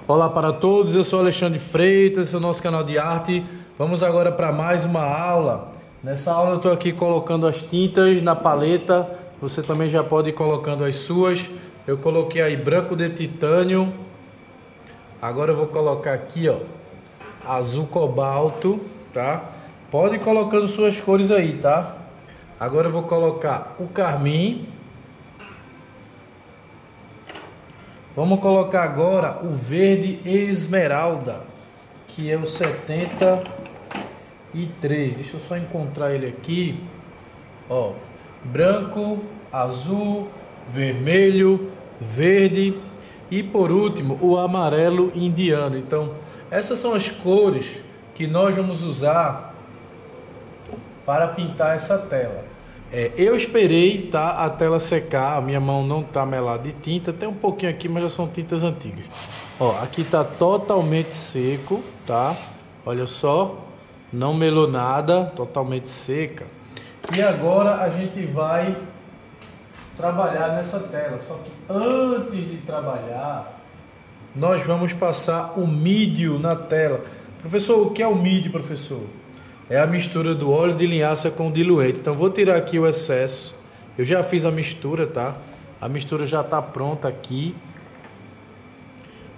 Olá para todos, eu sou Alexandre Freitas, esse é o nosso canal de arte. Vamos agora para mais uma aula. Nessa aula eu estou aqui colocando as tintas na paleta. Você também já pode ir colocando as suas. Eu coloquei aí branco de titânio. Agora eu vou colocar aqui, ó, azul cobalto, tá? Pode ir colocando suas cores aí, tá? Agora eu vou colocar o carmim. Vamos colocar agora o verde esmeralda, que é o 73. Deixa eu só encontrar ele aqui. Ó, branco, azul, vermelho, verde e por último o amarelo indiano. Então, essas são as cores que nós vamos usar para pintar essa tela. Eu esperei, tá, a tela secar, a minha mão não tá melada de tinta, tem um pouquinho aqui, mas já são tintas antigas. Ó, aqui tá totalmente seco, tá? Olha só, não melou nada, totalmente seca. E agora a gente vai trabalhar nessa tela, só que antes de trabalhar, nós vamos passar o mídio na tela. Professor, o que é o mídio, professor? É a mistura do óleo de linhaça com o diluente. Então vou tirar aqui o excesso. Eu já fiz a mistura, tá? A mistura já está pronta aqui.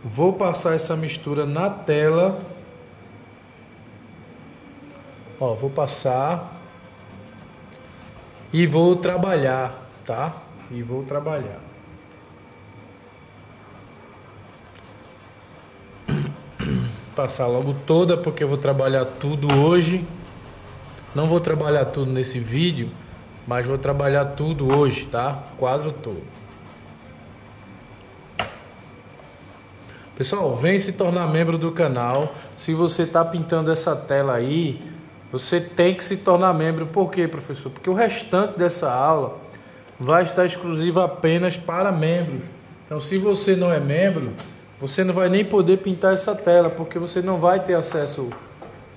Vou passar essa mistura na tela. Ó, vou passar. E vou trabalhar, tá? E vou trabalhar. Passar logo toda, porque eu vou trabalhar tudo hoje. Não vou trabalhar tudo nesse vídeo, mas vou trabalhar tudo hoje, tá? O quadro todo. Pessoal, vem se tornar membro do canal. Se você está pintando essa tela aí, você tem que se tornar membro. Por quê, professor? Porque o restante dessa aula vai estar exclusivo apenas para membros. Então, se você não é membro, você não vai nem poder pintar essa tela, porque você não vai ter acesso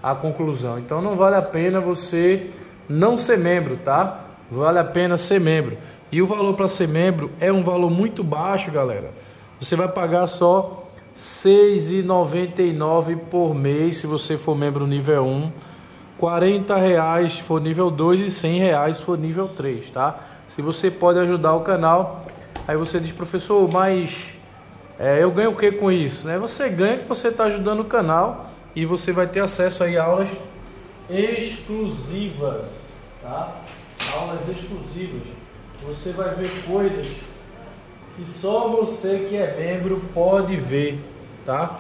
à conclusão. Então não vale a pena você não ser membro, tá? Vale a pena ser membro. E o valor para ser membro é um valor muito baixo, galera. Você vai pagar só R$ 6,99 por mês se você for membro nível 1, R$ 40 se for nível 2 e R$ 100 se for nível 3, tá? Se você pode ajudar o canal, aí você diz, professor, mas eu ganho o que com isso? Né? Você ganha que você está ajudando o canal e você vai ter acesso aí a aulas exclusivas, tá? Aulas exclusivas. Você vai ver coisas que só você que é membro pode ver, tá?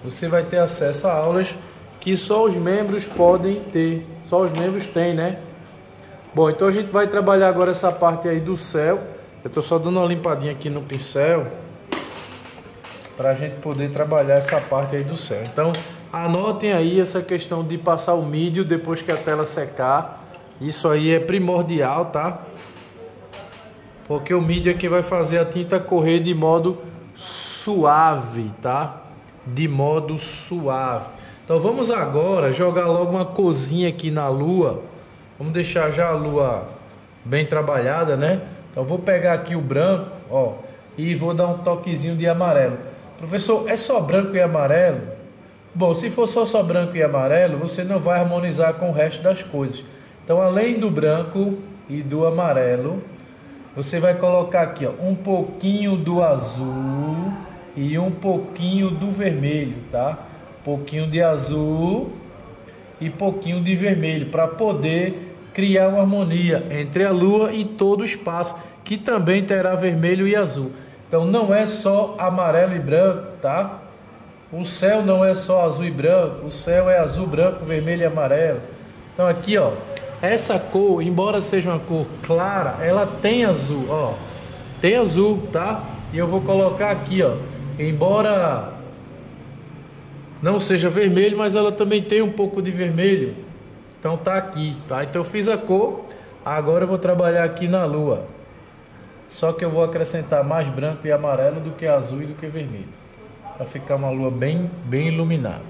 Você vai ter acesso a aulas que só os membros podem ter, só os membros têm, né? Bom, então a gente vai trabalhar agora essa parte aí do céu. Eu tô só dando uma limpadinha aqui no pincel para a gente poder trabalhar essa parte aí do céu. Então, anotem aí essa questão de passar o mídio depois que a tela secar. Isso aí é primordial, tá? Porque o mídio é que vai fazer a tinta correr de modo suave, tá? De modo suave. Então, vamos agora jogar logo uma corzinha aqui na lua. Vamos deixar já a lua bem trabalhada, né? Então, vou pegar aqui o branco, ó, e vou dar um toquezinho de amarelo. Professor, é só branco e amarelo? Bom, se for só branco e amarelo, você não vai harmonizar com o resto das coisas. Então, além do branco e do amarelo, você vai colocar aqui, ó, um pouquinho do azul e um pouquinho do vermelho, tá? Pouquinho de azul e pouquinho de vermelho, para poder criar uma harmonia entre a lua e todo o espaço, que também terá vermelho e azul. Então não é só amarelo e branco, tá? O céu não é só azul e branco, o céu é azul, branco, vermelho e amarelo. Então aqui, ó, essa cor, embora seja uma cor clara, ela tem azul, ó. Tem azul, tá? E eu vou colocar aqui, ó, embora não seja vermelho, mas ela também tem um pouco de vermelho. Então tá aqui, tá? Então eu fiz a cor, agora eu vou trabalhar aqui na lua. Só que eu vou acrescentar mais branco e amarelo do que azul e do que vermelho, para ficar uma lua bem iluminada.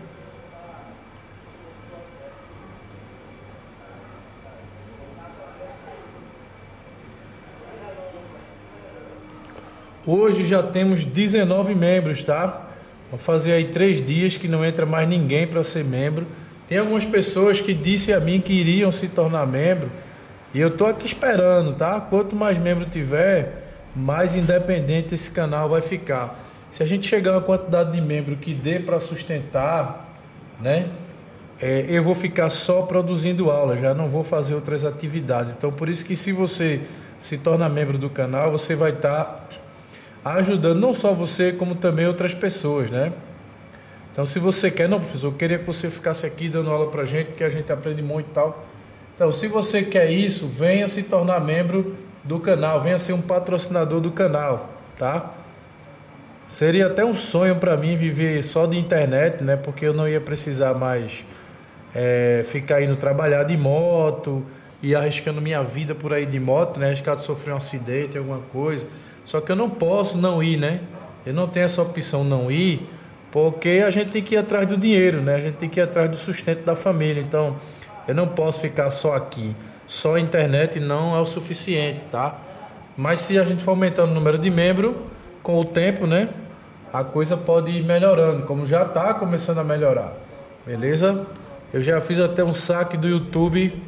Hoje já temos 19 membros, tá? Vou fazer aí 3 dias que não entra mais ninguém para ser membro. Tem algumas pessoas que disseram a mim que iriam se tornar membro. E eu tô aqui esperando, tá? Quanto mais membro tiver, mais independente esse canal vai ficar. Se a gente chegar a uma quantidade de membro que dê para sustentar, né? Eu vou ficar só produzindo aula, já não vou fazer outras atividades. Então, por isso que se você se torna membro do canal, você vai estar ajudando não só você, como também outras pessoas, né? Então, se você quer, não, professor, eu queria que você ficasse aqui dando aula pra gente, porque a gente aprende muito e tal. Então, se você quer isso, venha se tornar membro do canal, venha ser um patrocinador do canal, tá? Seria até um sonho para mim viver só de internet, né? Porque eu não ia precisar mais ficar indo trabalhar de moto e arriscando minha vida por aí de moto, né? Arriscar de sofrer um acidente, alguma coisa. Só que eu não posso não ir, né? Eu não tenho essa opção não ir, porque a gente tem que ir atrás do dinheiro, né? A gente tem que ir atrás do sustento da família. Então, eu não posso ficar só aqui. Só a internet não é o suficiente, tá? Mas se a gente for aumentando o número de membros, com o tempo, né? A coisa pode ir melhorando, como já está começando a melhorar. Beleza? Eu já fiz até um saque do YouTube.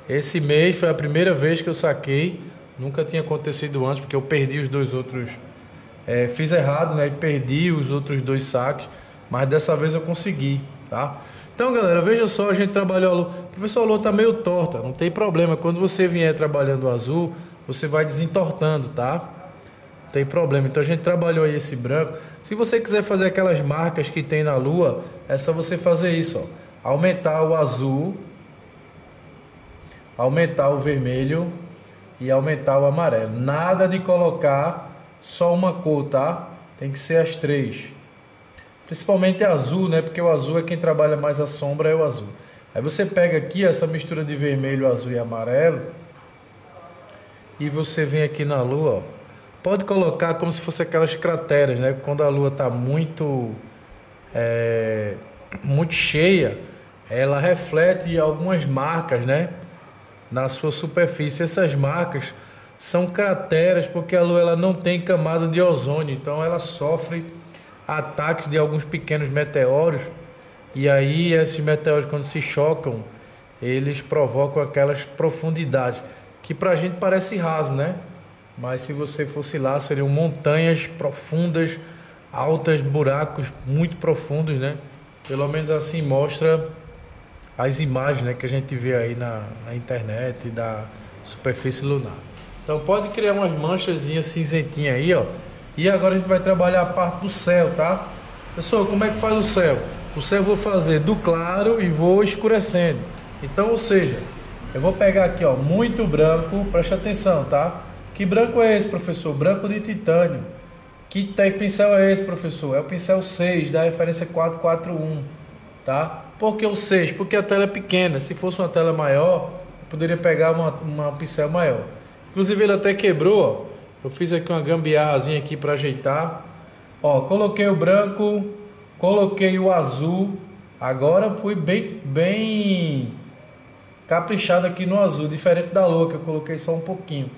Esse mês foi a primeira vez que eu saquei. Nunca tinha acontecido antes, porque eu perdi os 2 outros. Fiz errado, né? E perdi os outros 2 saques. Mas dessa vez eu consegui, tá? Então, galera, veja só, a gente trabalhou a lua. O professor, a lua tá meio torta, não tem problema. Quando você vier trabalhando o azul, você vai desentortando, tá? Não tem problema. Então a gente trabalhou aí esse branco. Se você quiser fazer aquelas marcas que tem na lua, é só você fazer isso, ó. Aumentar o azul, aumentar o vermelho e aumentar o amarelo. Nada de colocar só uma cor, tá? Tem que ser as 3. Principalmente azul, né? Porque o azul é quem trabalha mais a sombra, é o azul. Aí você pega aqui essa mistura de vermelho, azul e amarelo e você vem aqui na lua, ó. Pode colocar como se fosse aquelas crateras, né? Quando a lua está muito cheia, ela reflete algumas marcas, né? Na sua superfície. Essas marcas são crateras porque a lua ela não tem camada de ozônio, então ela sofre ataques de alguns pequenos meteoros, e aí esses meteoros, quando se chocam, eles provocam aquelas profundidades que pra gente parece raso, né? Mas se você fosse lá, seriam montanhas profundas, altas, buracos muito profundos, né? Pelo menos assim mostra as imagens, né, que a gente vê aí na internet da superfície lunar. Então pode criar umas manchazinhas cinzentinhas aí, ó. E agora a gente vai trabalhar a parte do céu, tá? Pessoal, como é que faz o céu? O céu eu vou fazer do claro e vou escurecendo. Então, ou seja, eu vou pegar aqui, ó, muito branco, preste atenção, tá? Que branco é esse, professor? Branco de titânio. Que pincel é esse, professor? É o pincel 6, da referência 441, tá? Por que o 6? Porque a tela é pequena. Se fosse uma tela maior, eu poderia pegar uma pincel maior. Inclusive ele até quebrou, ó. Eu fiz aqui uma gambiarrazinha aqui para ajeitar. Ó, coloquei o branco, coloquei o azul. Agora fui bem caprichado aqui no azul, diferente da lua que eu coloquei só um pouquinho.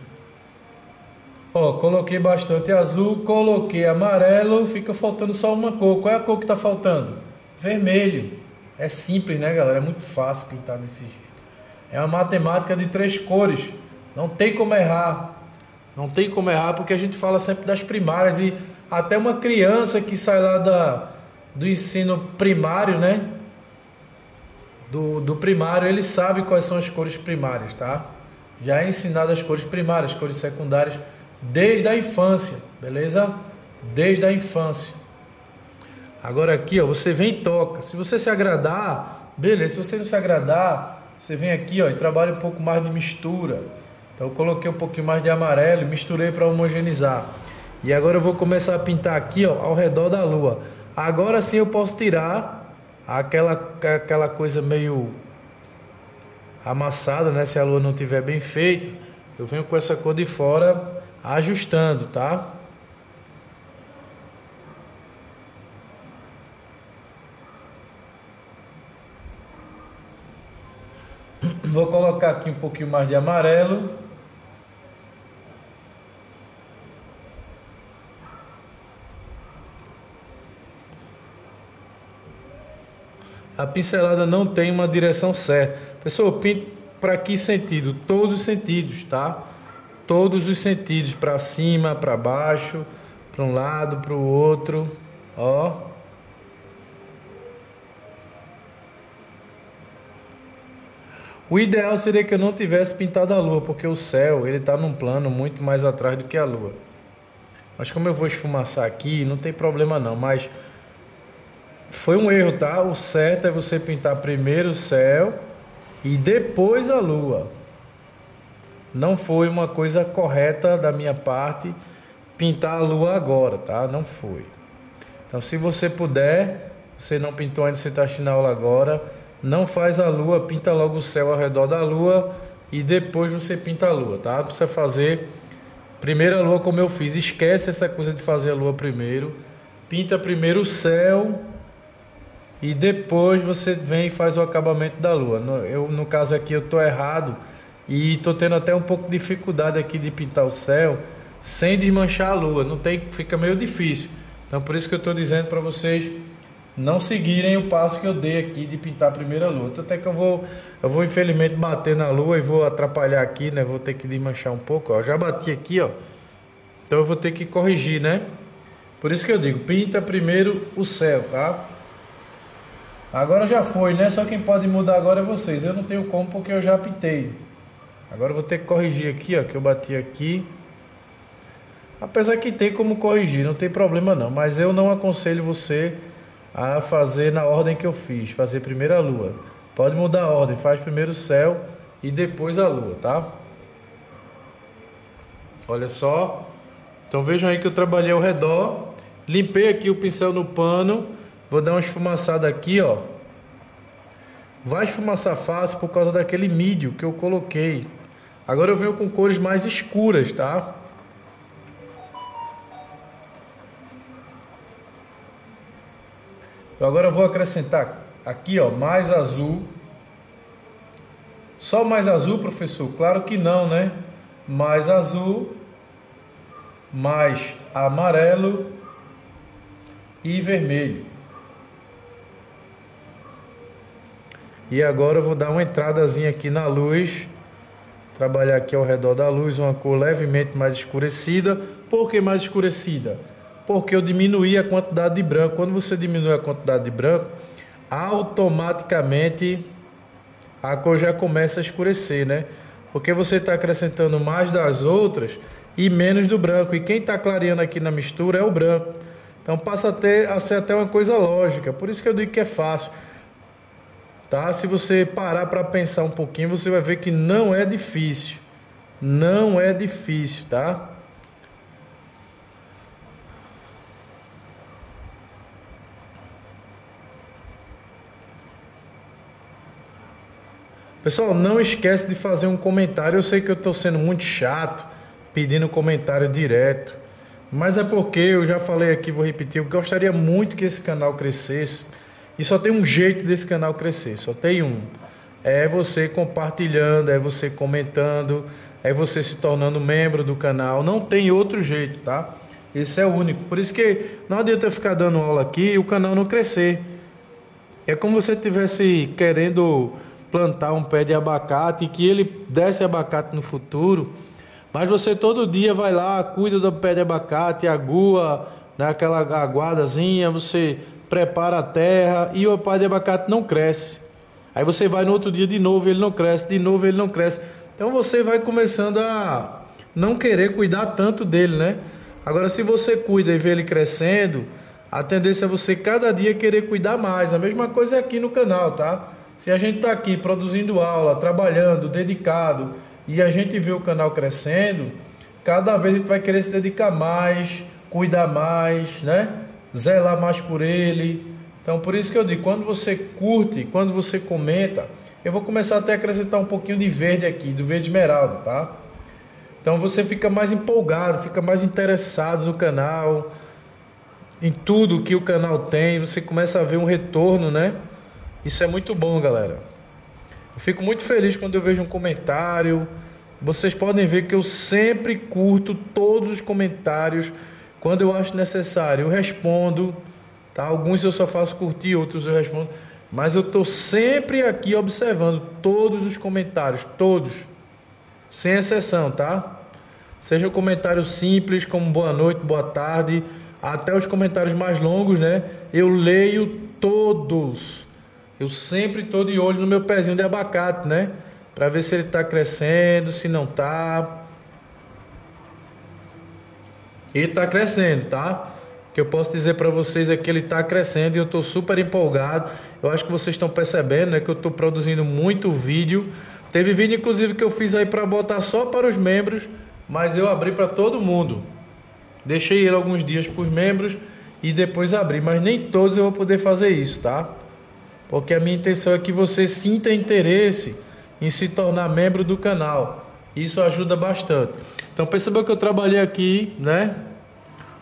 Ó, coloquei bastante azul, coloquei amarelo, fica faltando só uma cor. Qual é a cor que tá faltando? Vermelho. É simples, né, galera? É muito fácil pintar desse jeito. É uma matemática de 3 cores. Não tem como errar. Não tem como errar, porque a gente fala sempre das primárias. E até uma criança que sai lá do ensino primário, né? Do primário, ele sabe quais são as cores primárias, tá? Já é ensinado as cores primárias, as cores secundárias, desde a infância, beleza? Desde a infância. Agora aqui, ó, você vem e toca. Se você se agradar, beleza. Se você não se agradar, você vem aqui, ó, e trabalha um pouco mais de mistura. Então eu coloquei um pouquinho mais de amarelo e misturei para homogeneizar. E agora eu vou começar a pintar aqui, ó, ao redor da lua. Agora sim eu posso tirar aquela coisa meio amassada, né? Se a lua não estiver bem feita, eu venho com essa cor de fora ajustando, tá? Vou colocar aqui um pouquinho mais de amarelo. A pincelada não tem uma direção certa. Pessoal, pinto para que sentido? Todos os sentidos, tá? Todos os sentidos, para cima, para baixo, para um lado, para o outro, ó. O ideal seria que eu não tivesse pintado a lua, porque o céu, ele tá num plano muito mais atrás do que a lua. Mas como eu vou esfumaçar aqui, não tem problema não, mas foi um erro, tá? O certo é você pintar primeiro o céu e depois a lua. Não foi uma coisa correta da minha parte pintar a lua agora, tá? Não foi. Então, se você puder, você não pintou ainda, você está assistindo a aula agora, não faz a lua, pinta logo o céu ao redor da lua e depois você pinta a lua, tá? Não precisa fazer primeiro a lua como eu fiz. Esquece essa coisa de fazer a lua primeiro. Pinta primeiro o céu e depois você vem e faz o acabamento da lua. No caso aqui eu estou errado e estou tendo até um pouco de dificuldade aqui de pintar o céu sem desmanchar a lua. Não tem, fica meio difícil. Então por isso que eu estou dizendo para vocês não seguirem o passo que eu dei aqui de pintar a primeira lua. Até que eu vou infelizmente bater na lua e vou atrapalhar aqui, né? Vou ter que desmanchar um pouco, ó. Já bati aqui, ó. Então eu vou ter que corrigir, né? Por isso que eu digo, pinta primeiro o céu, tá? Agora já foi, né? Só quem pode mudar agora é vocês. Eu não tenho como porque eu já pintei. Agora eu vou ter que corrigir aqui, ó, que eu bati aqui. Apesar que tem como corrigir, não tem problema não. Mas eu não aconselho você a fazer na ordem que eu fiz, fazer primeiro a lua. Pode mudar a ordem, faz primeiro o céu e depois a lua, tá? Olha só. Então vejam aí que eu trabalhei ao redor, limpei aqui o pincel no pano, vou dar uma esfumaçada aqui, ó. Vai esfumaçar fácil por causa daquele mídio que eu coloquei. Agora eu venho com cores mais escuras, tá? Eu agora vou acrescentar aqui, ó, mais azul. Só mais azul, professor? Claro que não, né? Mais azul, mais amarelo e vermelho. E agora eu vou dar uma entradazinha aqui na luz. Trabalhar aqui ao redor da luz, uma cor levemente mais escurecida. Por que mais escurecida? Porque eu diminuí a quantidade de branco. Quando você diminui a quantidade de branco, automaticamente a cor já começa a escurecer, né? Porque você está acrescentando mais das outras e menos do branco. E quem está clareando aqui na mistura é o branco. Então passa a ser até uma coisa lógica. Por isso que eu digo que é fácil. Tá? Se você parar para pensar um pouquinho, você vai ver que não é difícil. Não é difícil, tá? Pessoal, não esquece de fazer um comentário. Eu sei que eu estou sendo muito chato, pedindo comentário direto. Mas é porque eu já falei aqui, vou repetir, eu gostaria muito que esse canal crescesse. E só tem um jeito desse canal crescer, só tem um. É você compartilhando, é você comentando, é você se tornando membro do canal. Não tem outro jeito, tá? Esse é o único. Por isso que não adianta eu ficar dando aula aqui e o canal não crescer. É como se você estivesse querendo plantar um pé de abacate e que ele desse abacate no futuro, mas você todo dia vai lá, cuida do pé de abacate, agua, dá aquela aguadazinha, você prepara a terra e o pé de abacate não cresce. Aí você vai no outro dia de novo, ele não cresce, de novo ele não cresce. Então você vai começando a não querer cuidar tanto dele, né? Agora se você cuida e vê ele crescendo, a tendência é você cada dia querer cuidar mais. A mesma coisa é aqui no canal, tá? Se a gente está aqui produzindo aula, trabalhando, dedicado, e a gente vê o canal crescendo, cada vez a gente vai querer se dedicar mais, cuidar mais, né? Zelar mais por ele. Então por isso que eu digo, quando você curte, quando você comenta, eu vou começar até a acrescentar um pouquinho de verde aqui, do verde esmeralda, tá? Então você fica mais empolgado, fica mais interessado no canal, em tudo que o canal tem, você começa a ver um retorno, né? Isso é muito bom, galera. Eu fico muito feliz quando eu vejo um comentário. Vocês podem ver que eu sempre curto todos os comentários. Quando eu acho necessário, eu respondo. Tá? Alguns eu só faço curtir, outros eu respondo. Mas eu estou sempre aqui observando todos os comentários, todos, sem exceção, tá? Seja um comentário simples, como boa noite, boa tarde, até os comentários mais longos, né? Eu leio todos. Eu sempre estou de olho no meu pezinho de abacate, né? Para ver se ele está crescendo, se não está. Ele está crescendo, tá? O que eu posso dizer para vocês é que ele está crescendo e eu estou super empolgado. Eu acho que vocês estão percebendo, né, que eu estou produzindo muito vídeo. Teve vídeo, inclusive, que eu fiz aí para botar só para os membros, mas eu abri para todo mundo. Deixei ele alguns dias para os membros e depois abri, mas nem todos eu vou poder fazer isso, tá? Porque a minha intenção é que você sinta interesse em se tornar membro do canal. Isso ajuda bastante. Então percebeu que eu trabalhei aqui, né?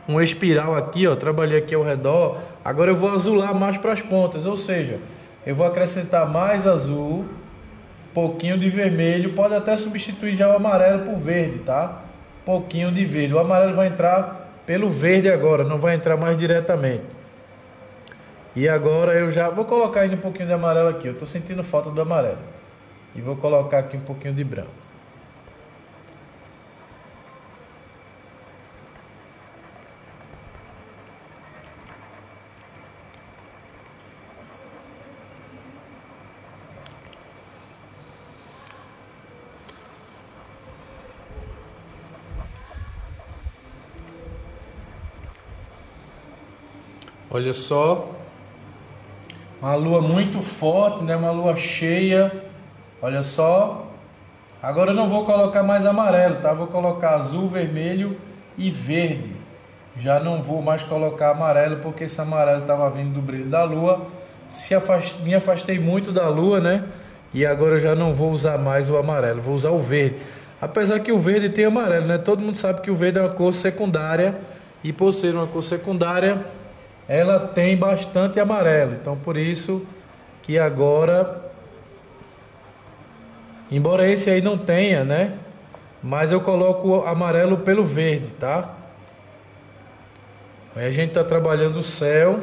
Um espiral aqui, ó, trabalhei aqui ao redor. Agora eu vou azular mais para as pontas, ou seja, eu vou acrescentar mais azul, pouquinho de vermelho, pode até substituir já o amarelo por verde, tá? Pouquinho de verde. O amarelo vai entrar pelo verde agora, não vai entrar mais diretamente. E agora eu já vou colocar ainda um pouquinho de amarelo aqui. Eu tô sentindo falta do amarelo. E vou colocar aqui um pouquinho de branco. Olha só, uma lua muito forte, né? Uma lua cheia. Olha só. Agora eu não vou colocar mais amarelo, tá? Vou colocar azul, vermelho e verde. Já não vou mais colocar amarelo, porque esse amarelo estava vindo do brilho da lua. Me afastei muito da lua, né? E agora eu já não vou usar mais o amarelo, vou usar o verde. Apesar que o verde tem amarelo, né? Todo mundo sabe que o verde é uma cor secundária. E por ser uma cor secundária, ela tem bastante amarelo. Então por isso que agora, embora esse aí não tenha, né? Mas eu coloco o amarelo pelo verde, tá? Aí a gente tá trabalhando o céu.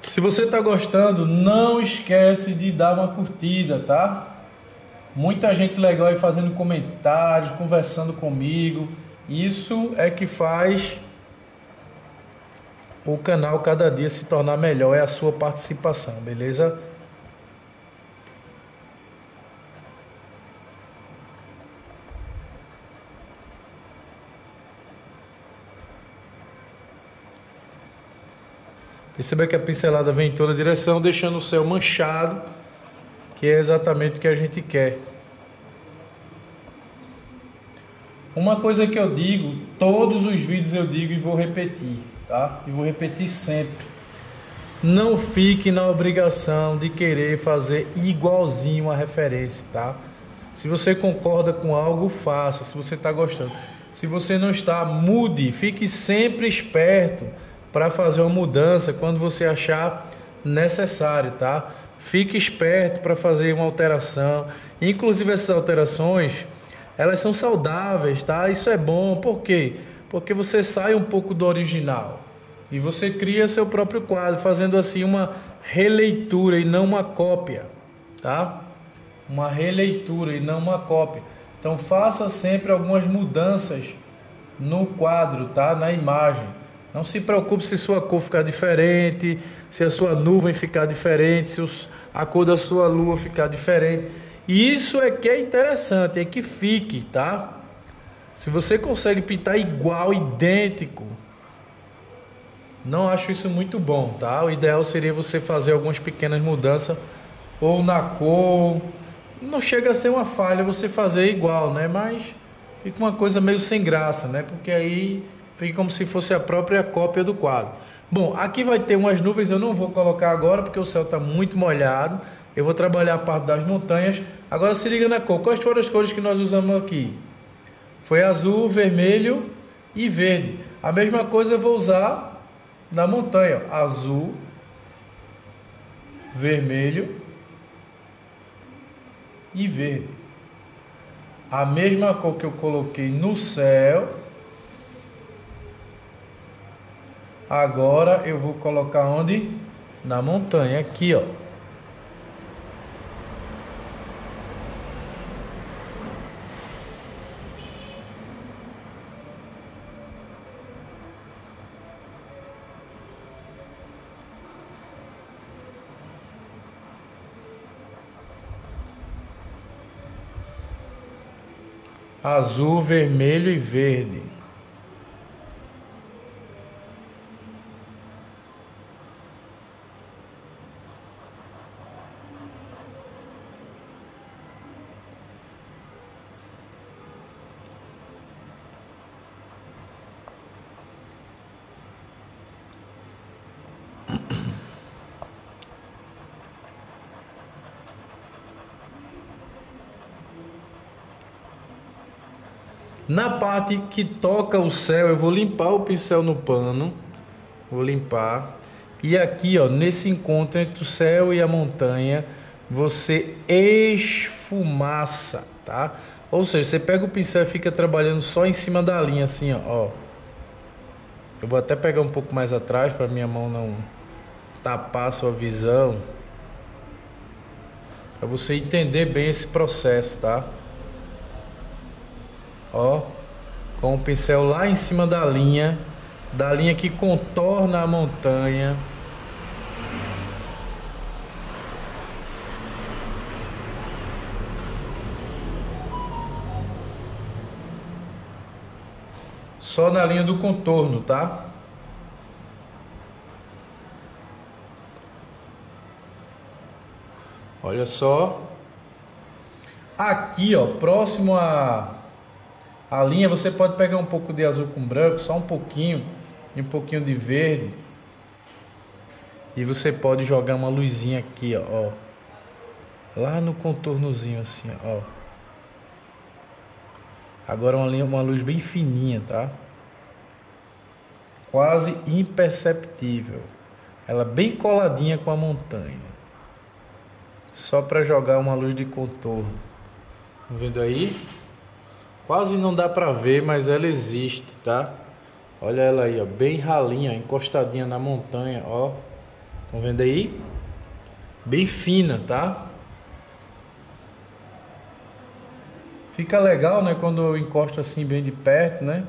Se você está gostando, não esquece de dar uma curtida, tá? Muita gente legal aí fazendo comentários, conversando comigo. Isso é que faz o canal cada dia se tornar melhor, é a sua participação, beleza? Perceba que a pincelada vem em toda a direção, deixando o céu manchado, que é exatamente o que a gente quer. Uma coisa que eu digo, todos os vídeos eu digo e vou repetir, tá? E vou repetir sempre. Não fique na obrigação de querer fazer igualzinho a referência, tá? Se você concorda com algo, faça, se você está gostando. Se você não está, mude, fique sempre esperto para fazer uma mudança quando você achar necessário, tá? Fique esperto para fazer uma alteração. Inclusive essas alterações, elas são saudáveis, tá? Isso é bom. Por quê? Porque você sai um pouco do original e você cria seu próprio quadro, fazendo assim uma releitura e não uma cópia, tá? Uma releitura e não uma cópia. Então faça sempre algumas mudanças no quadro, tá? Na imagem. Não se preocupe se sua cor ficar diferente, se a sua nuvem ficar diferente, se a cor da sua lua ficar diferente. Isso é que é interessante, é que fique, tá? Se você consegue pintar igual, idêntico, não acho isso muito bom, tá? O ideal seria você fazer algumas pequenas mudanças, ou na cor. Não chega a ser uma falha você fazer igual, né? Mas fica uma coisa meio sem graça, né? Porque aí fica como se fosse a própria cópia do quadro. Bom, aqui vai ter umas nuvens, eu não vou colocar agora porque o céu está muito molhado. Eu vou trabalhar a parte das montanhas. Agora se liga na cor. Quais foram as cores que nós usamos aqui? Foi azul, vermelho e verde. A mesma coisa eu vou usar na montanha. Azul, vermelho e verde. A mesma cor que eu coloquei no céu, agora eu vou colocar onde? Na montanha, aqui, ó. Azul, vermelho e verde. Na parte que toca o céu, eu vou limpar o pincel no pano. Vou limpar. E aqui, ó, nesse encontro entre o céu e a montanha, você esfumaça, tá? Ou seja, você pega o pincel e fica trabalhando só em cima da linha, assim, ó. Eu vou até pegar um pouco mais atrás para minha mão não tapar a sua visão. Para você entender bem esse processo, tá? Ó, com o pincel lá em cima da linha que contorna a montanha. Só na linha do contorno, tá? Olha só. Aqui, ó, próximo a linha, você pode pegar um pouco de azul com branco, só um pouquinho, e um pouquinho de verde. E você pode jogar uma luzinha aqui, ó. Lá no contornozinho assim, ó. Agora uma luz bem fininha, tá? Quase imperceptível. Ela bem coladinha com a montanha. Só para jogar uma luz de contorno. Tá vendo aí? Quase não dá pra ver, mas ela existe, tá? Olha ela aí, ó, bem ralinha, encostadinha na montanha, ó. Estão vendo aí? Bem fina, tá? Fica legal, né, quando eu encosto assim bem de perto, né?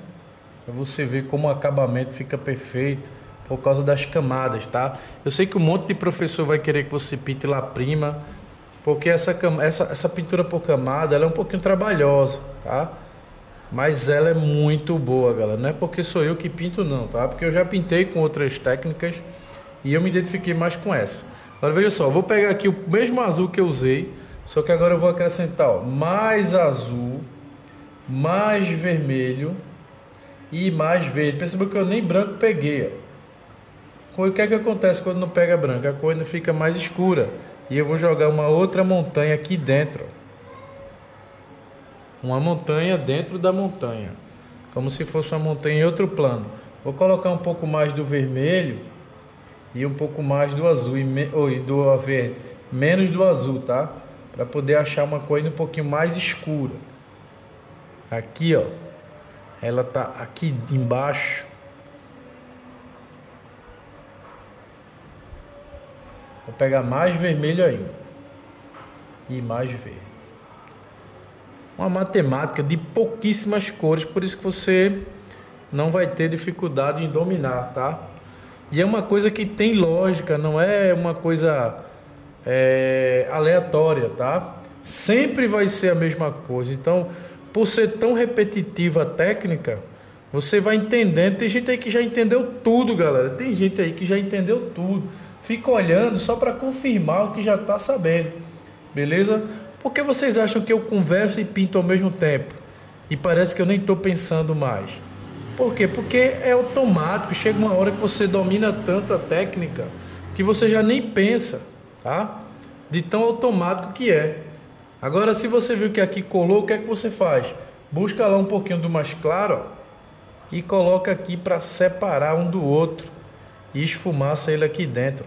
Pra você ver como o acabamento fica perfeito por causa das camadas, tá? Eu sei que um monte de professor vai querer que você pinte lá prima, porque essa pintura por camada, ela é um pouquinho trabalhosa, tá? Mas ela é muito boa, galera. Não é porque sou eu que pinto não, tá? Porque eu já pintei com outras técnicas e eu me identifiquei mais com essa. Agora veja só, eu vou pegar aqui o mesmo azul que eu usei, só que agora eu vou acrescentar, ó, mais azul, mais vermelho e mais verde. Percebeu que eu nem branco peguei, ó. O que é que acontece quando não pega branco? A cor ainda fica mais escura. E eu vou jogar uma outra montanha aqui dentro, ó. Uma montanha dentro da montanha, como se fosse uma montanha em outro plano. Vou colocar um pouco mais do vermelho e um pouco mais do azul e do verde, menos do azul, tá? Para poder achar uma cor ainda um pouquinho mais escura. Aqui, ó, ela tá aqui embaixo. Vou pegar mais vermelho ainda e mais verde. Uma matemática de pouquíssimas cores, por isso que você não vai ter dificuldade em dominar, tá? E é uma coisa que tem lógica, não é uma coisa aleatória, tá? Sempre vai ser a mesma coisa. Então, por ser tão repetitiva a técnica, você vai entendendo. Tem gente aí que já entendeu tudo, galera. Tem gente aí que já entendeu tudo. Fica olhando só para confirmar o que já está sabendo, beleza? Por que vocês acham que eu converso e pinto ao mesmo tempo? E parece que eu nem estou pensando mais. Por quê? Porque é automático. Chega uma hora que você domina tanto a técnica que você já nem pensa, tá? De tão automático que é. Agora, se você viu que aqui colou, o que é que você faz? Busca lá um pouquinho do mais claro, ó, e coloca aqui para separar um do outro. E esfumaça ele aqui dentro.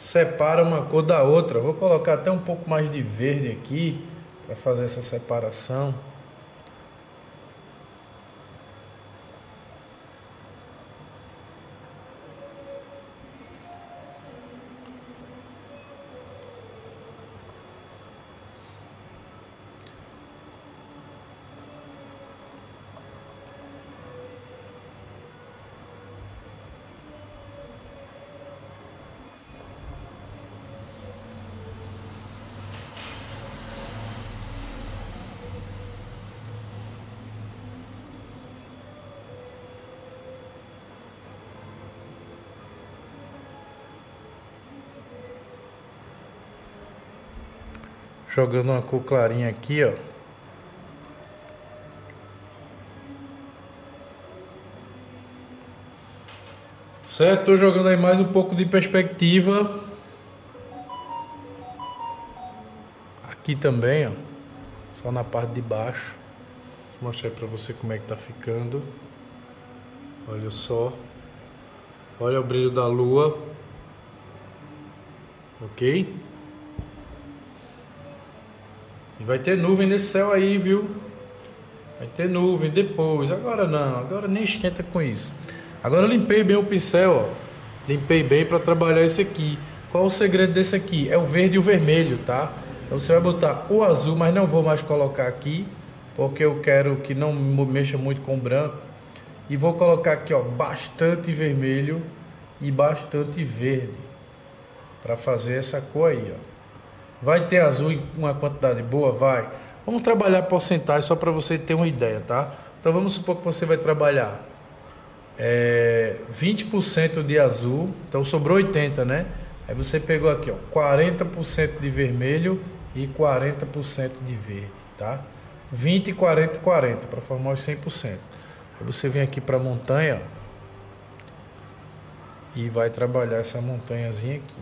separa uma cor da outra. Vou colocar até um pouco mais de verde aqui para fazer essa separação. Jogando uma cor clarinha aqui, ó. Certo? Tô jogando aí mais um pouco de perspectiva. Aqui também, ó. Só na parte de baixo. Vou mostrar aí pra você como é que tá ficando. Olha só. Olha o brilho da lua. Ok? E vai ter nuvem nesse céu aí, viu? Vai ter nuvem depois. Agora não, agora nem esquenta com isso. Agora eu limpei bem o pincel, ó. Limpei bem para trabalhar esse aqui. Qual o segredo desse aqui? É o verde e o vermelho, tá? Então você vai botar o azul, mas não vou mais colocar aqui, porque eu quero que não mexa muito com o branco. E vou colocar aqui, ó, bastante vermelho e bastante verde, para fazer essa cor aí, ó. Vai ter azul em uma quantidade boa? Vai. Vamos trabalhar porcentagem só para você ter uma ideia, tá? Então vamos supor que você vai trabalhar 20% de azul, então sobrou 80, né? Aí você pegou aqui, ó, 40% de vermelho e 40% de verde, tá? 20, 40 e 40 para formar os 100%. Aí você vem aqui para a montanha, ó, e vai trabalhar essa montanhazinha aqui,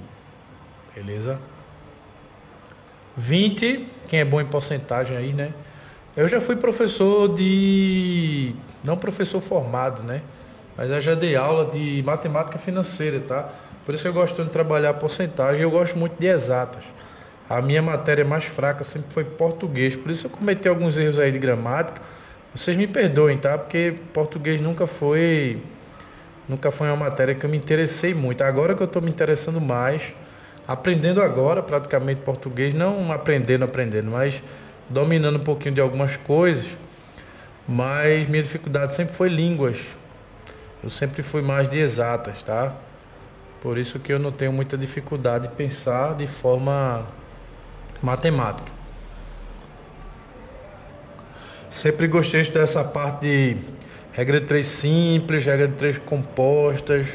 beleza? 20, quem é bom em porcentagem aí, né? Eu já fui professor de... não professor formado, né? Mas eu já dei aula de matemática financeira, tá? Por isso eu gosto de trabalhar a porcentagem. Eu gosto muito de exatas. A minha matéria mais fraca sempre foi português. Por isso eu cometi alguns erros aí de gramática. Vocês me perdoem, tá? Porque português nunca foi uma matéria que eu me interessei muito. Agora que eu estou me interessando mais... aprendendo agora praticamente português, não aprendendo, mas dominando um pouquinho de algumas coisas, mas minha dificuldade sempre foi línguas. Eu sempre fui mais de exatas, tá? Por isso que eu não tenho muita dificuldade de pensar de forma matemática. Sempre gostei dessa parte de regra de 3 simples, regra de 3 compostas,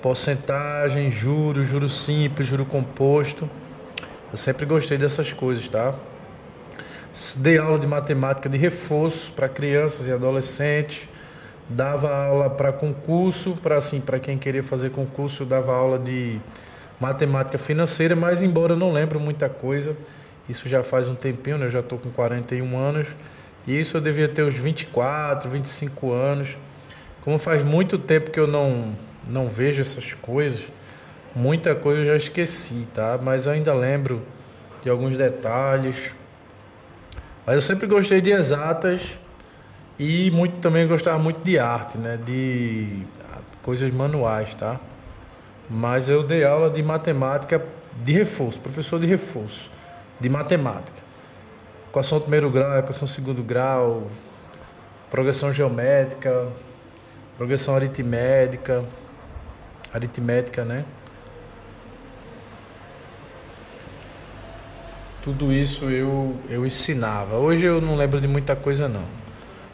porcentagem, juro simples, juro composto. Eu sempre gostei dessas coisas, tá? Dei aula de matemática de reforço para crianças e adolescentes. Dava aula para concurso, para quem queria fazer concurso, eu dava aula de matemática financeira, mas embora eu não lembre muita coisa, isso já faz um tempinho, né? Eu já estou com 41 anos, e isso eu devia ter uns 24, 25 anos. Como faz muito tempo que eu não vejo essas coisas, muita coisa eu já esqueci, tá? Mas eu ainda lembro de alguns detalhes. Mas eu sempre gostei de exatas e também gostava muito de arte, né? De coisas manuais, tá? Mas eu dei aula de matemática de reforço, professor de reforço, de matemática. Equação de primeiro grau, equação de segundo grau, progressão geométrica, progressão aritmética, né? Tudo isso eu ensinava. Hoje eu não lembro de muita coisa não.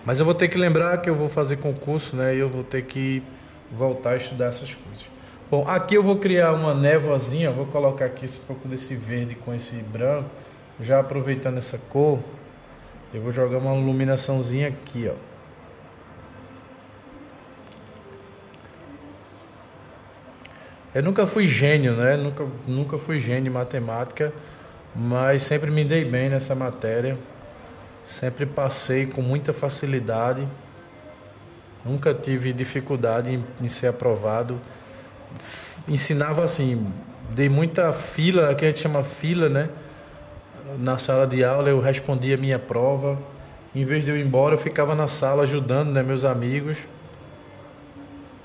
Mas eu vou ter que lembrar que eu vou fazer concurso, né? E eu vou ter que voltar a estudar essas coisas. Bom, aqui eu vou criar uma névoazinha. Vou colocar aqui um pouco desse verde com esse branco. Já aproveitando essa cor, eu vou jogar uma iluminaçãozinha aqui, ó. Eu nunca fui gênio, né? Nunca fui gênio em matemática, mas sempre me dei bem nessa matéria. Sempre passei com muita facilidade. Nunca tive dificuldade em ser aprovado. Ensinava assim, dei muita fila, que a gente chama fila, né? Na sala de aula eu respondia a minha prova. Em vez de eu ir embora, eu ficava na sala ajudando, né, meus amigos.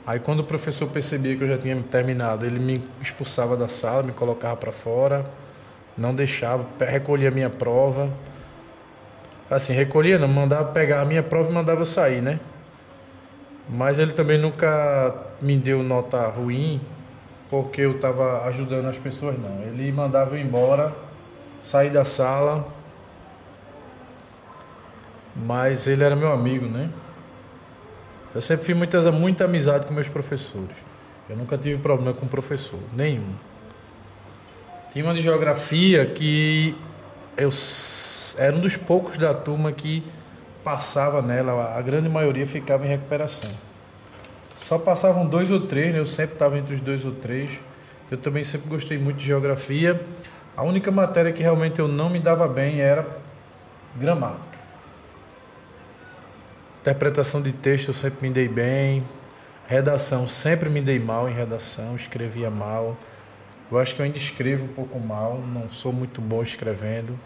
Aí quando o professor percebia que eu já tinha terminado, ele me expulsava da sala, me colocava para fora, não deixava, recolhia a minha prova. Assim, recolhia, não, mandava pegar a minha prova e mandava eu sair, né? Mas ele também nunca me deu nota ruim, porque eu estava ajudando as pessoas, não. Ele mandava eu embora, sair da sala, mas ele era meu amigo, né? Eu sempre fiz muita amizade com meus professores. Eu nunca tive problema com professor, nenhum. Tinha uma de geografia que eu era um dos poucos da turma que passava nela, a grande maioria ficava em recuperação. Só passavam 2 ou 3, né? Eu sempre estava entre os 2 ou 3. Eu também sempre gostei muito de geografia. A única matéria que realmente eu não me dava bem era gramática. Interpretação de texto eu sempre me dei bem. Redação, sempre me dei mal em redação, escrevia mal. Eu acho que eu ainda escrevo um pouco mal, não sou muito bom escrevendo.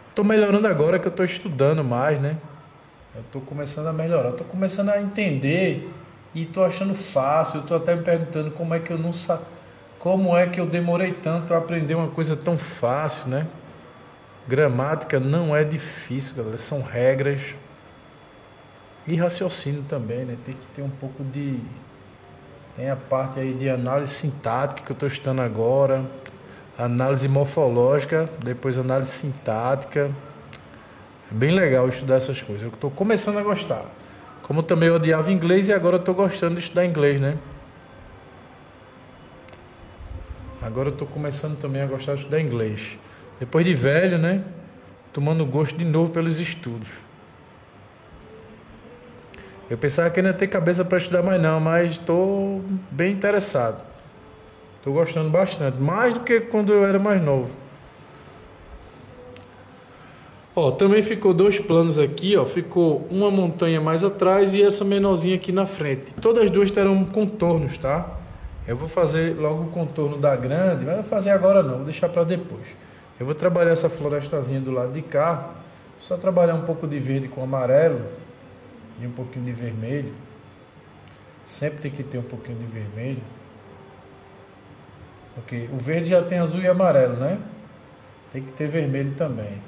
Estou melhorando agora que eu estou estudando mais, né? Eu estou começando a melhorar, estou começando a entender e estou achando fácil. Eu estou até me perguntando como é que eu não como é que eu demorei tanto a aprender uma coisa tão fácil, né? Gramática não é difícil, galera, são regras. E raciocínio também, né? Tem que ter um pouco de... Tem a parte aí de análise sintática que eu estou estudando agora, análise morfológica, depois análise sintática. É bem legal estudar essas coisas. Eu estou começando a gostar. Como também eu odiava inglês e agora eu estou gostando de estudar inglês, né? Agora eu estou começando também a gostar de estudar inglês. Depois de velho, né? Tomando gosto de novo pelos estudos. Eu pensava que ainda ia ter cabeça para estudar mais não, mas estou bem interessado. Estou gostando bastante, mais do que quando eu era mais novo. Ó, também ficou 2 planos aqui, ó. Ficou uma montanha mais atrás e essa menorzinha aqui na frente. Todas as duas terão contornos, tá? Eu vou fazer logo o contorno da grande, mas não vou fazer agora não, vou deixar para depois. Eu vou trabalhar essa florestazinha do lado de cá, só trabalhar um pouco de verde com amarelo e um pouquinho de vermelho. Sempre tem que ter um pouquinho de vermelho. Ok, o verde já tem azul e amarelo, né? Tem que ter vermelho também.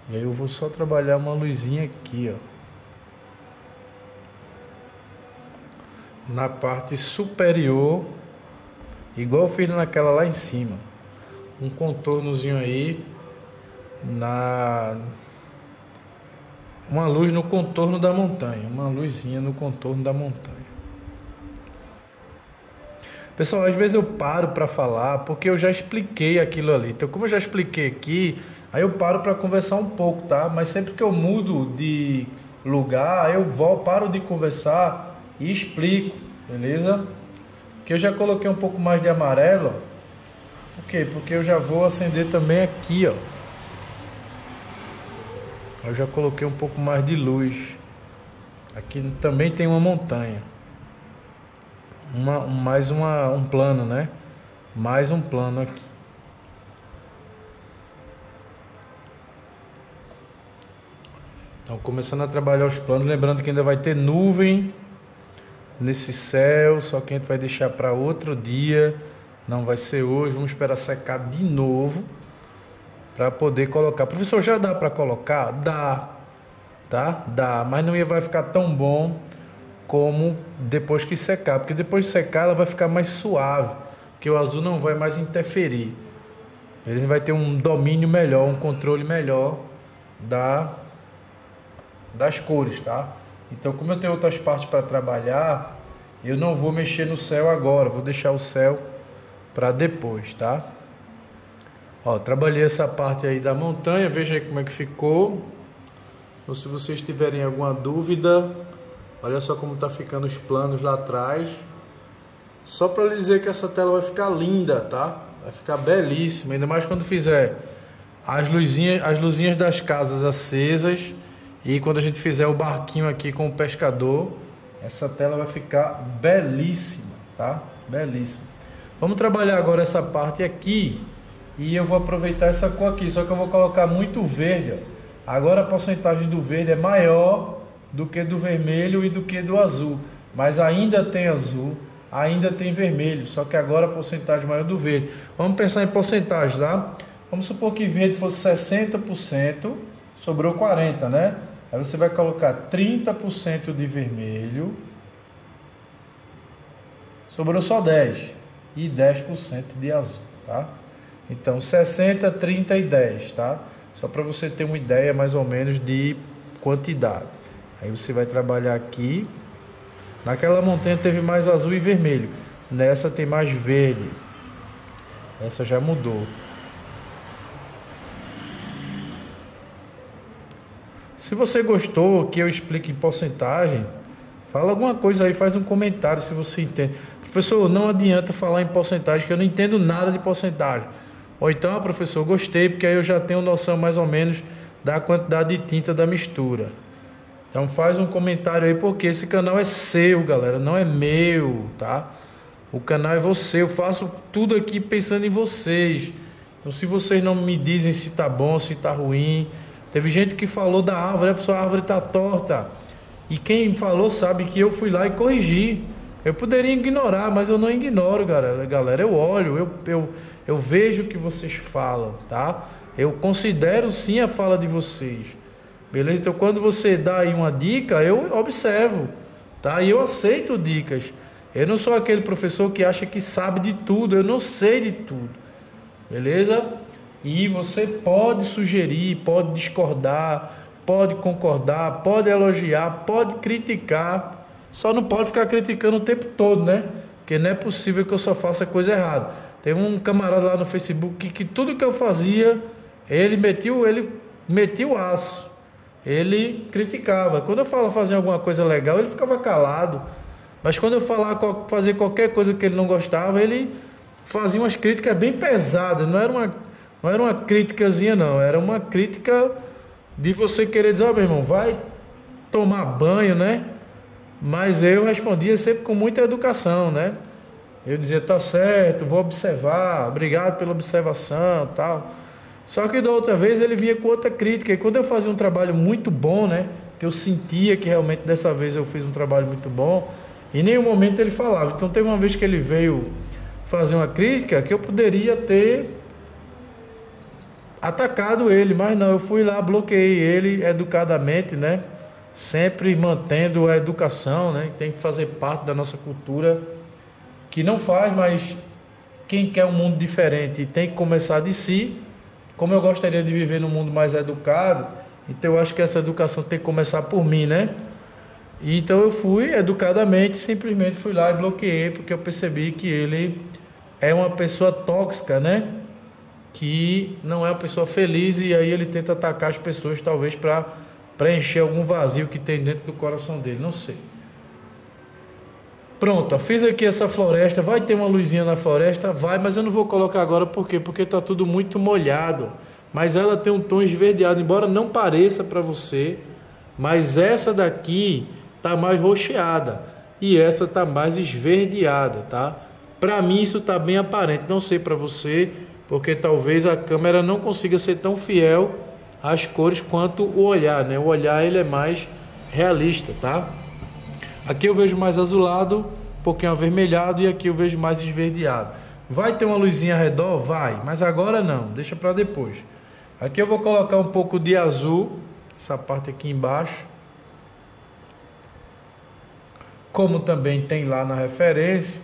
E aí eu vou só trabalhar uma luzinha aqui, ó. Na parte superior, igual eu fiz naquela lá em cima. Um contornozinho aí uma luz no contorno da montanha, uma luzinha no contorno da montanha. Pessoal, às vezes eu paro para falar porque eu já expliquei aquilo ali. Então, como eu já expliquei aqui, aí eu paro para conversar um pouco, tá? Mas sempre que eu mudo de lugar, eu paro de conversar e explico, beleza? Porque eu já coloquei um pouco mais de amarelo. Por quê? Porque eu já vou acender também aqui, ó. Eu já coloquei um pouco mais de luz. Aqui também tem uma montanha. Um plano, né? Mais um plano aqui. Então, começando a trabalhar os planos, lembrando que ainda vai ter nuvem nesse céu, só que a gente vai deixar para outro dia, não vai ser hoje, vamos esperar secar de novo para poder colocar. Professor, já dá para colocar? Dá, tá? Dá, mas não vai ficar tão bom como depois que secar, porque depois de secar ela vai ficar mais suave, porque o azul não vai mais interferir. Ele vai ter um domínio melhor, um controle melhor das cores, tá? Então, como eu tenho outras partes para trabalhar, eu não vou mexer no céu agora, vou deixar o céu para depois, tá? Ó, trabalhei essa parte aí da montanha, veja aí como é que ficou. Ou se vocês tiverem alguma dúvida, olha só como tá ficando os planos lá atrás. Só para lhe dizer que essa tela vai ficar linda, tá? Vai ficar belíssima, ainda mais quando fizer as luzinhas das casas acesas. E quando a gente fizer o barquinho aqui com o pescador, essa tela vai ficar belíssima, tá? Belíssima. Vamos trabalhar agora essa parte aqui. E eu vou aproveitar essa cor aqui, só que eu vou colocar muito verde, ó. Agora a porcentagem do verde é maior do que do vermelho e do que do azul. Mas ainda tem azul, ainda tem vermelho, só que agora a porcentagem maior do verde. Vamos pensar em porcentagem, tá? Vamos supor que verde fosse 60%, sobrou 40%, né? Aí você vai colocar 30% de vermelho, sobrou só 10%, e 10% de azul, tá? Então 60, 30 e 10, tá? Só para você ter uma ideia mais ou menos de quantidade. Aí você vai trabalhar aqui. Naquela montanha teve mais azul e vermelho. Nessa tem mais verde. Essa já mudou. Se você gostou que eu explique em porcentagem, fala alguma coisa aí, faz um comentário se você entende. Professor, não adianta falar em porcentagem, que eu não entendo nada de porcentagem. Ou então, professor, gostei, porque aí eu já tenho noção mais ou menos da quantidade de tinta da mistura. Então faz um comentário aí, porque esse canal é seu, galera, não é meu, tá? O canal é você, eu faço tudo aqui pensando em vocês. Então se vocês não me dizem se tá bom, se tá ruim... Teve gente que falou da árvore, a árvore tá torta. E quem falou sabe que eu fui lá e corrigi. Eu poderia ignorar, mas eu não ignoro, galera. Eu olho, eu vejo o que vocês falam, tá? Eu considero sim a fala de vocês. Beleza? Então quando você dá aí uma dica, eu observo, tá? E eu aceito dicas. Eu não sou aquele professor que acha que sabe de tudo. Eu não sei de tudo. Beleza? E você pode sugerir, pode discordar, pode concordar, pode elogiar, pode criticar. Só não pode ficar criticando o tempo todo, né? Porque não é possível que eu só faça coisa errada. Teve um camarada lá no Facebook que tudo que eu fazia, ele metia o aço. Ele criticava. Quando eu falava fazer alguma coisa legal, ele ficava calado. Mas quando eu falava fazer qualquer coisa que ele não gostava, ele fazia umas críticas bem pesadas. Não era uma criticazinha, não. Era uma crítica de você querer dizer, meu irmão, vai tomar banho, né? Mas eu respondia sempre com muita educação, né? Eu dizia, tá certo, vou observar, obrigado pela observação, tal. Só que da outra vez ele vinha com outra crítica. E quando eu fazia um trabalho muito bom, né? Que eu sentia que realmente dessa vez eu fiz um trabalho muito bom, em nenhum momento ele falava. Então teve uma vez que ele veio fazer uma crítica que eu poderia ter atacado ele, mas não, eu fui lá, bloqueei ele educadamente, né? Sempre mantendo a educação, né? Tem que fazer parte da nossa cultura, que não faz, mas quem quer um mundo diferente tem que começar de si. Como eu gostaria de viver num mundo mais educado, então eu acho que essa educação tem que começar por mim, né? E então eu fui educadamente, simplesmente fui lá e bloqueei, porque eu percebi que ele é uma pessoa tóxica, né? Que não é uma pessoa feliz, e aí ele tenta atacar as pessoas, talvez para preencher algum vazio que tem dentro do coração dele, não sei. Pronto, eu fiz aqui essa floresta, vai ter uma luzinha na floresta? Vai, mas eu não vou colocar agora, por quê? Porque está tudo muito molhado, mas ela tem um tom esverdeado, embora não pareça para você, mas essa daqui está mais roxeada, e essa está mais esverdeada, tá? Para mim isso está bem aparente, não sei para você, porque talvez a câmera não consiga ser tão fiel às cores quanto o olhar, né? O olhar ele é mais realista, tá? Aqui eu vejo mais azulado, um pouquinho avermelhado, e aqui eu vejo mais esverdeado. Vai ter uma luzinha ao redor? Vai, mas agora não, deixa para depois. Aqui eu vou colocar um pouco de azul, essa parte aqui embaixo. Como também tem lá na referência.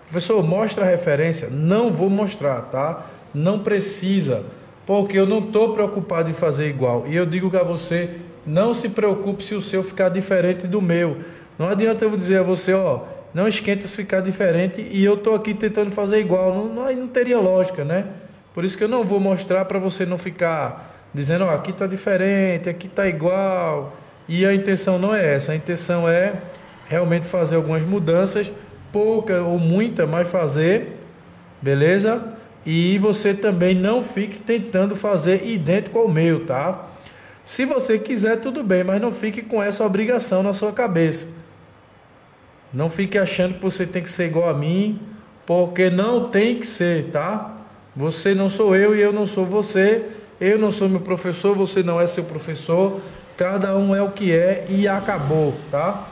Professor, mostra a referência? Não vou mostrar, tá? Não precisa, porque eu não estou preocupado em fazer igual. E eu digo a você, não se preocupe se o seu ficar diferente do meu. Não adianta eu dizer a você, ó, não esquenta se ficar diferente e eu estou aqui tentando fazer igual. Não teria lógica, né? Por isso que eu não vou mostrar, para você não ficar dizendo, ó, aqui está diferente, aqui está igual. E a intenção não é essa. A intenção é realmente fazer algumas mudanças, pouca ou muita, mas fazer, beleza? E você também não fique tentando fazer idêntico ao meu, tá? Se você quiser, tudo bem, mas não fique com essa obrigação na sua cabeça. Não fique achando que você tem que ser igual a mim, porque não tem que ser, tá? Você não sou eu e eu não sou você, eu não sou meu professor, você não é seu professor, cada um é o que é e acabou, tá?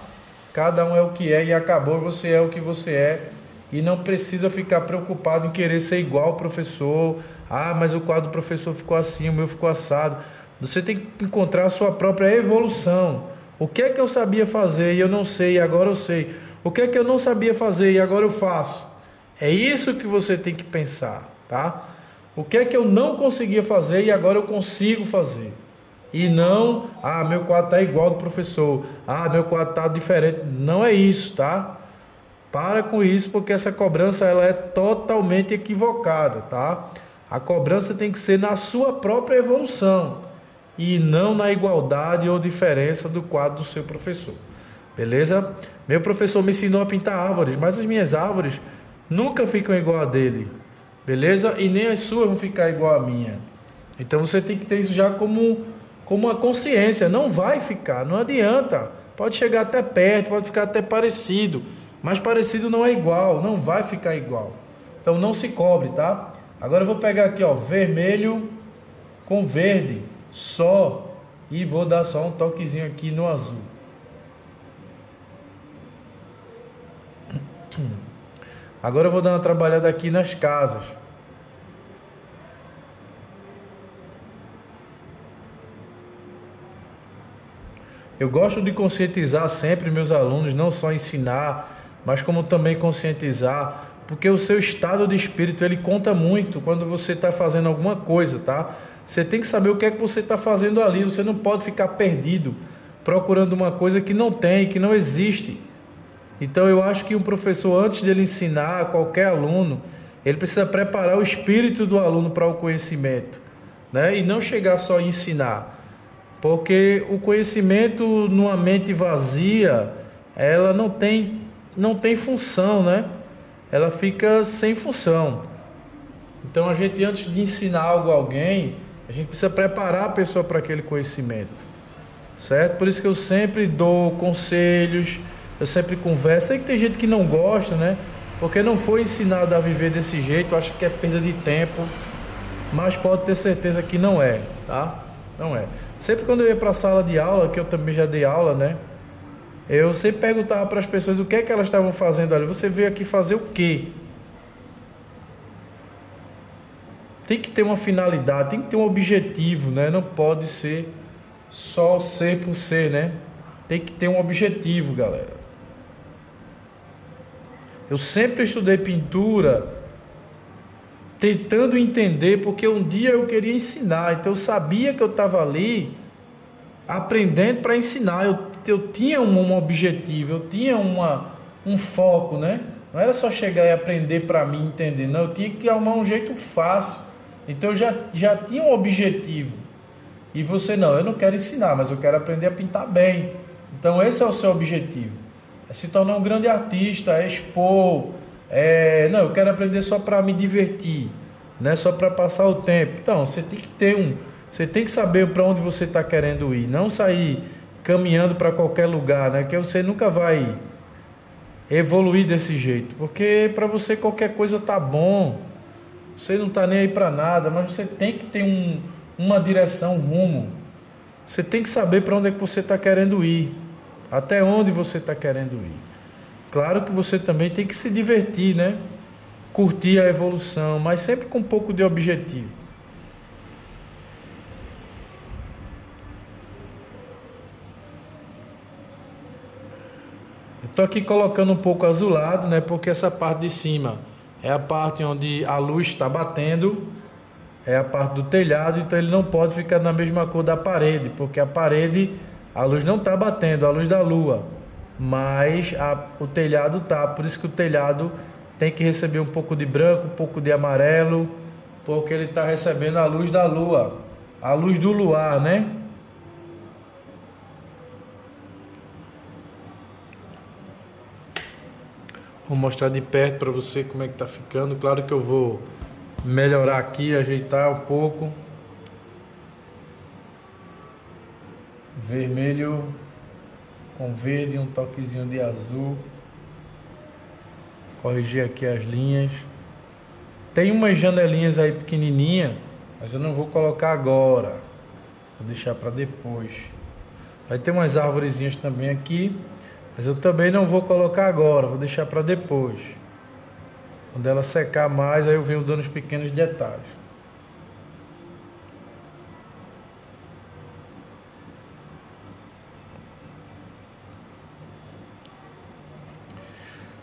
Cada um é o que é e acabou, você é o que você é e não precisa ficar preocupado em querer ser igual ao professor. Ah, mas o quadro do professor ficou assim, o meu ficou assado. Você tem que encontrar a sua própria evolução. O que é que eu sabia fazer e eu não sei e agora eu sei? O que é que eu não sabia fazer e agora eu faço? É isso que você tem que pensar, tá? O que é que eu não conseguia fazer e agora eu consigo fazer? E não, meu quadro está igual ao do professor, meu quadro está diferente. Não é isso, tá? Para com isso, porque essa cobrança ela é totalmente equivocada, tá? A cobrança tem que ser na sua própria evolução e não na igualdade ou diferença do quadro do seu professor. Beleza? Meu professor me ensinou a pintar árvores, mas as minhas árvores nunca ficam igual a dele. Beleza? E nem as suas vão ficar igual a minha. Então você tem que ter isso já como uma consciência. Não vai ficar, não adianta. Pode chegar até perto, pode ficar até parecido, mas parecido não é igual, não vai ficar igual. Então não se cobre, tá? Agora eu vou pegar aqui, ó, vermelho com verde só e vou dar só um toquezinho aqui no azul. Agora eu vou dar uma trabalhada aqui nas casas. Eu gosto de conscientizar sempre meus alunos, não só ensinar, mas como também conscientizar, porque o seu estado de espírito ele conta muito quando você está fazendo alguma coisa, tá? Você tem que saber o que é que você está fazendo ali, você não pode ficar perdido procurando uma coisa que não tem, que não existe. Então eu acho que um professor, antes dele ensinar a qualquer aluno, ele precisa preparar o espírito do aluno para o conhecimento, né? E não chegar só a ensinar. Porque o conhecimento numa mente vazia, ela não tem função, né? Ela fica sem função. Então a gente, antes de ensinar algo a alguém, a gente precisa preparar a pessoa para aquele conhecimento, certo? Por isso que eu sempre dou conselhos, eu sempre converso. Sei que tem gente que não gosta, né? Porque não foi ensinado a viver desse jeito, acha que é perda de tempo, mas pode ter certeza que não é, tá? Não é. Sempre quando eu ia para a sala de aula, que eu também já dei aula, né? Eu sempre perguntava para as pessoas o que é que elas estavam fazendo ali. Você veio aqui fazer o quê? Tem que ter uma finalidade, tem que ter um objetivo, né? Não pode ser só ser por ser, né? Tem que ter um objetivo, galera. Eu sempre estudei pintura tentando entender, porque um dia eu queria ensinar, então eu sabia que eu estava ali aprendendo para ensinar. Eu tinha um objetivo, eu tinha um foco, né? Não era só chegar e aprender para mim entender, não, eu tinha que arrumar um jeito fácil. Então eu já tinha um objetivo. E você não, eu não quero ensinar, mas eu quero aprender a pintar bem. Então esse é o seu objetivo. É se tornar um grande artista, é expor. Não, eu quero aprender só para me divertir, não é só para passar o tempo. Então você tem que você tem que saber para onde você está querendo ir, não sair caminhando para qualquer lugar, né? Que você nunca vai evoluir desse jeito, porque para você qualquer coisa tá bom, você não tá nem aí para nada, mas você tem que ter uma direção, um rumo. Você tem que saber para onde é que você está querendo ir, até onde você está querendo ir. Claro que você também tem que se divertir, né? Curtir a evolução, mas sempre com um pouco de objetivo. Eu estou aqui colocando um pouco azulado, né? Porque essa parte de cima é a parte onde a luz está batendo, é a parte do telhado, então ele não pode ficar na mesma cor da parede, porque a parede, a luz não está batendo, a luz da lua, mas o telhado tá, por isso que o telhado tem que receber um pouco de branco, um pouco de amarelo, porque ele está recebendo a luz da lua, a luz do luar, né? Vou mostrar de perto para você como é que tá ficando. Claro que eu vou melhorar aqui, ajeitar um pouco. Vermelho com verde, um toquezinho de azul. corrigir aqui as linhas. Tem umas janelinhas aí pequenininha, mas eu não vou colocar agora. Vou deixar para depois. Vai ter umas árvorezinhas também aqui, mas eu também não vou colocar agora. Vou deixar para depois. Quando ela secar mais, aí eu venho dando os pequenos detalhes.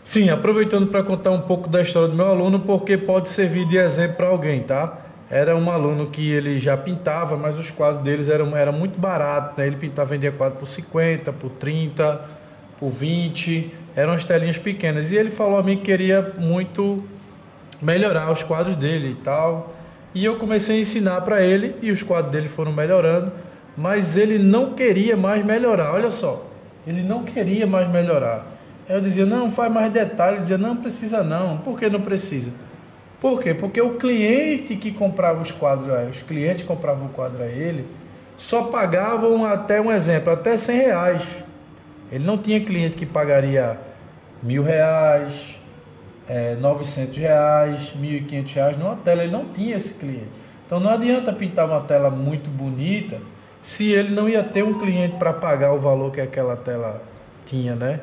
Sim, aproveitando para contar um pouco da história do meu aluno, porque pode servir de exemplo para alguém, tá? Era um aluno que ele já pintava, mas os quadros deles eram muito baratos, né? Ele pintava, vendia quadro por 50, por 30, por 20, eram as telinhas pequenas. E ele falou a mim que queria muito melhorar os quadros dele e tal. E eu comecei a ensinar para ele e os quadros dele foram melhorando, mas ele não queria mais melhorar. Olha só, ele não queria mais melhorar. Aí eu dizia, não, faz mais detalhe. Ele dizia, não precisa não. Por que não precisa? Por quê? Porque o cliente que comprava os quadros, os clientes compravam o quadro a ele, só pagavam até, um exemplo, até R$100. Ele não tinha cliente que pagaria R$1.000, R$900, R$1.500 numa tela. Ele não tinha esse cliente. Então não adianta pintar uma tela muito bonita se ele não ia ter um cliente para pagar o valor que aquela tela tinha, né?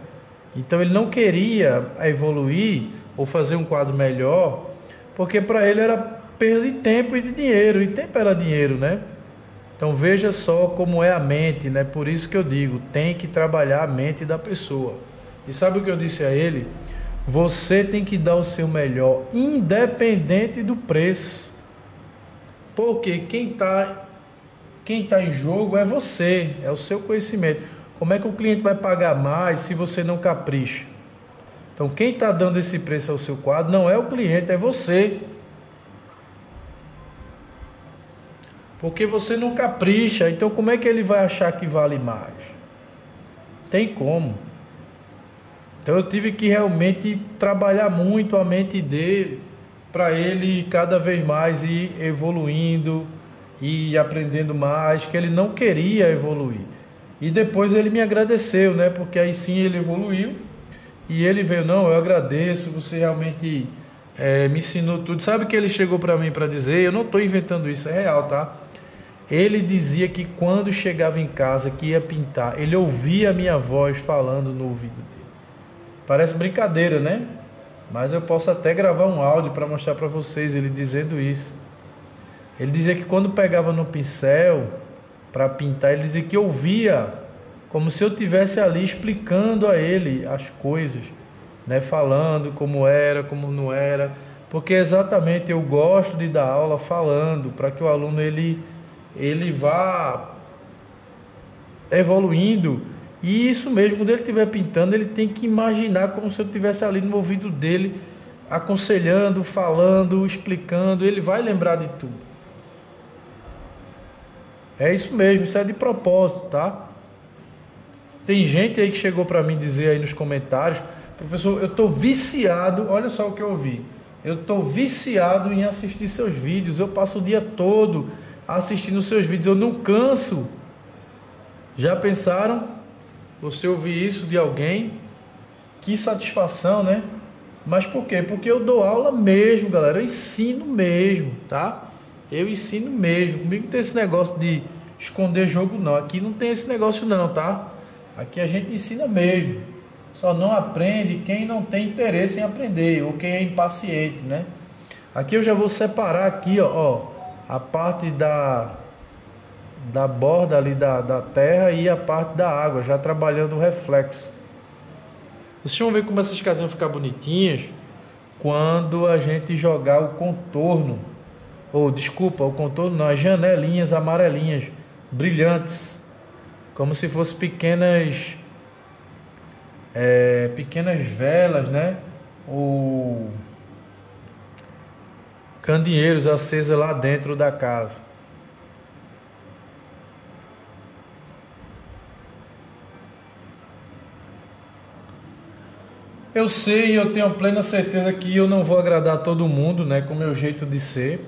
Então ele não queria evoluir ou fazer um quadro melhor, porque para ele era perda de tempo e de dinheiro, e tempo era dinheiro, né? Então veja só como é a mente, né? Por isso que eu digo, tem que trabalhar a mente da pessoa. E sabe o que eu disse a ele? Você tem que dar o seu melhor, independente do preço. Porque quem tá em jogo é você, é o seu conhecimento. Como é que o cliente vai pagar mais se você não capricha? Então quem está dando esse preço ao seu quadro não é o cliente, é você. Porque você não capricha, então como é que ele vai achar que vale mais? Tem como. Então eu tive que realmente trabalhar muito a mente dele, para ele cada vez mais ir evoluindo e aprendendo mais, que ele não queria evoluir. E depois ele me agradeceu, né? Porque aí sim ele evoluiu. E ele veio, não, eu agradeço, você realmente me ensinou tudo. Sabe o que ele chegou para mim para dizer? Eu não estou inventando isso, é real, tá? Ele dizia que quando chegava em casa, que ia pintar, ele ouvia a minha voz falando no ouvido dele. Parece brincadeira, né? Mas eu posso até gravar um áudio para mostrar para vocês ele dizendo isso. Ele dizia que quando pegava no pincel para pintar, ele dizia que ouvia como se eu estivesse ali explicando a ele as coisas, né? Falando como era, como não era, porque exatamente eu gosto de dar aula falando, para que o aluno ele vá evoluindo. E isso mesmo, quando ele estiver pintando, ele tem que imaginar como se eu estivesse ali no ouvido dele, aconselhando, falando, explicando, ele vai lembrar de tudo. É isso mesmo, isso é de propósito, tá? Tem gente aí que chegou para mim dizer aí nos comentários, professor, eu estou viciado, olha só o que eu ouvi, eu estou viciado em assistir seus vídeos, eu passo o dia todo assistindo seus vídeos, eu não canso. Já pensaram? Você ouvir isso de alguém? Que satisfação, né? Mas por quê? Porque eu dou aula mesmo, galera, eu ensino mesmo, tá? Eu ensino mesmo. Comigo não tem esse negócio de esconder jogo não. Aqui não tem esse negócio não, tá? Aqui a gente ensina mesmo. Só não aprende quem não tem interesse em aprender ou quem é impaciente, né? Aqui eu já vou separar aqui, ó, a parte da borda ali da terra e a parte da água, já trabalhando o reflexo. Vocês vão ver como essas casinhas vão ficar bonitinhas quando a gente jogar o contorno. Ou, desculpa, o contorno não, as janelinhas amarelinhas, brilhantes, como se fossem pequenas velas, né? Ou candeeiros acesos lá dentro da casa. Eu sei, eu tenho plena certeza que eu não vou agradar todo mundo, né, com o meu jeito de ser.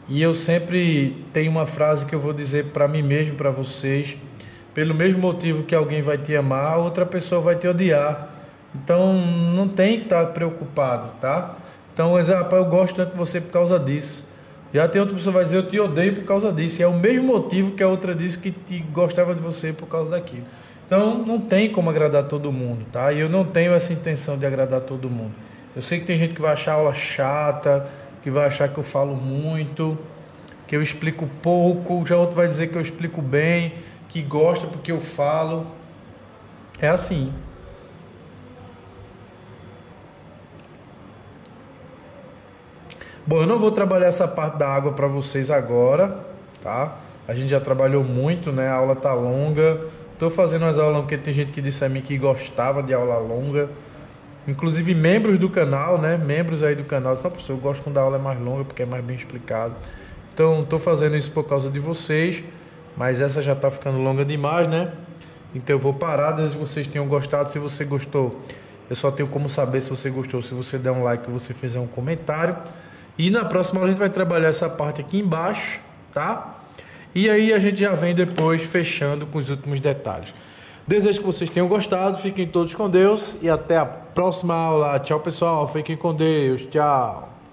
E eu sempre tenho uma frase que eu vou dizer para mim mesmo, para vocês. Pelo mesmo motivo que alguém vai te amar, outra pessoa vai te odiar. Então não tem que estar preocupado, tá? Então, rapaz, eu gosto tanto de você por causa disso. Já tem outra pessoa que vai dizer, eu te odeio por causa disso. E é o mesmo motivo que a outra disse que gostava de você por causa daquilo. Então não tem como agradar todo mundo, tá? E eu não tenho essa intenção de agradar todo mundo. Eu sei que tem gente que vai achar a aula chata, que vai achar que eu falo muito, que eu explico pouco, já outro vai dizer que eu explico bem, que gosta porque eu falo. É assim. Bom, eu não vou trabalhar essa parte da água para vocês agora, tá? A gente já trabalhou muito, né? A aula tá longa. Tô fazendo as aulas porque tem gente que disse a mim que gostava de aula longa. Inclusive membros do canal, né? Membros aí do canal. Só professor, eu gosto quando a aula é mais longa porque é mais bem explicado. Então, tô fazendo isso por causa de vocês. Mas essa já tá ficando longa demais, né? Então eu vou parar, desde que vocês tenham gostado. Se você gostou, eu só tenho como saber se você gostou se você der um like ou você fizer um comentário. E na próxima aula a gente vai trabalhar essa parte aqui embaixo, tá? E aí a gente já vem depois fechando com os últimos detalhes. Desejo que vocês tenham gostado, fiquem todos com Deus e até a próxima aula. Tchau, pessoal, fiquem com Deus, tchau.